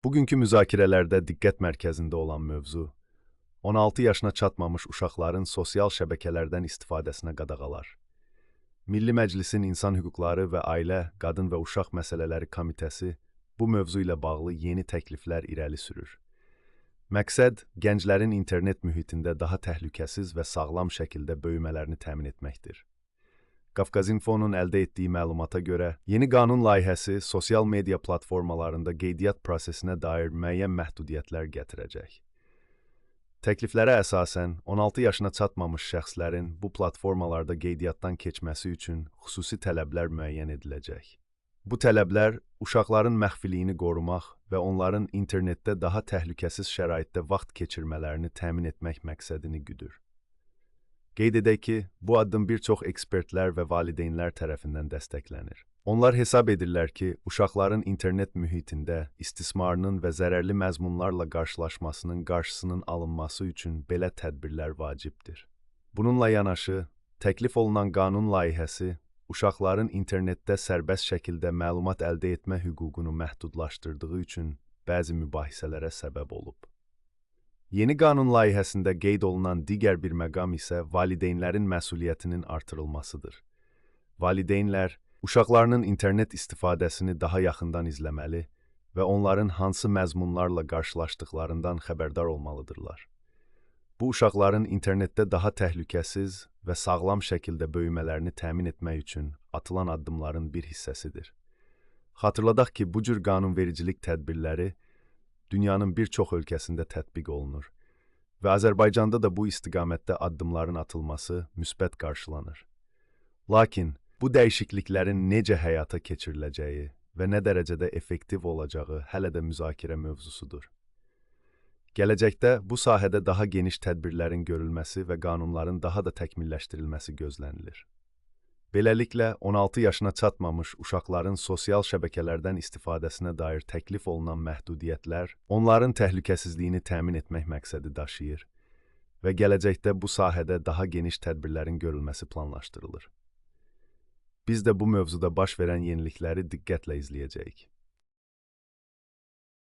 Bugünkü müzakirələrdə diqqət mərkəzində olan mövzu, 16 yaşına çatmamış uşaqların sosial şəbəkələrdən istifadəsinə qadağalar. Milli Məclisin İnsan Hüquqları və Ailə, Qadın və Uşaq Məsələləri Komitəsi bu mövzu ilə bağlı yeni təkliflər irəli sürür. Məqsəd, gənclərin internet mühitində daha təhlükəsiz və sağlam şəkildə böyümələrini təmin etməkdir. Qafqazinfonun əldə etdiyi məlumata görə, yeni qanun layihəsi sosial media platformalarında qeydiyyat prosesinə dair müəyyən məhdudiyyətlər gətirəcək. Təkliflərə əsasən, 16 yaşına çatmamış şəxslərin bu platformalarda qeydiyyatdan keçməsi üçün xüsusi tələblər müəyyən ediləcək. Bu tələblər, uşaqların məxfiliyini qorumaq və onların internetdə daha təhlükəsiz şəraitdə vaxt keçirmələrini təmin etmək məqsədini güdür. Qeyd edək ki, bu addım bir çox ekspertlər və valideynlər tərəfindən dəstəklənir. Onlar hesab edirlər ki, uşaqların internet mühitində istismarının və zərərli məzmunlarla qarşılaşmasının qarşısının alınması üçün belə tədbirlər vacibdir. Bununla yanaşı, təklif olunan qanun layihəsi uşaqların internetdə sərbəst şəkildə məlumat əldə etmə hüququnu məhdudlaşdırdığı üçün bəzi mübahisələrə səbəb olub. Yeni qanun layihəsində qeyd olunan digər bir məqam isə valideynlərin məsuliyyətinin artırılmasıdır. Valideynlər, uşaqlarının internet istifadəsini daha yaxından izləməli və onların hansı məzmunlarla qarşılaşdıqlarından xəbərdar olmalıdırlar. Bu, uşaqların internetdə daha təhlükəsiz və sağlam şəkildə böyümələrini təmin etmək üçün atılan addımların bir hissəsidir. Xatırladaq ki, bu cür qanunvericilik tədbirləri dünyanın bir çox ölkəsində tətbiq olunur və Azərbaycanda da bu istiqamətdə addımların atılması müsbət qarşılanır. Lakin, bu dəyişikliklərin necə həyata keçiriləcəyi və nə dərəcədə effektiv olacağı hələ də müzakirə mövzusudur. Gələcəkdə bu sahədə daha geniş tədbirlərin görülməsi və qanunların daha da təkmilləşdirilməsi gözlənilir. Beləliklə, 16 yaşına çatmamış uşaqların sosial şəbəkələrdən istifadəsinə dair təklif olunan məhdudiyyətlər onların təhlükəsizliyini təmin etmək məqsədi daşıyır və gələcəkdə bu sahədə daha geniş tədbirlərin görülməsi planlaşdırılır. Biz də bu mövzuda baş verən yenilikləri diqqətlə izləyəcəyik.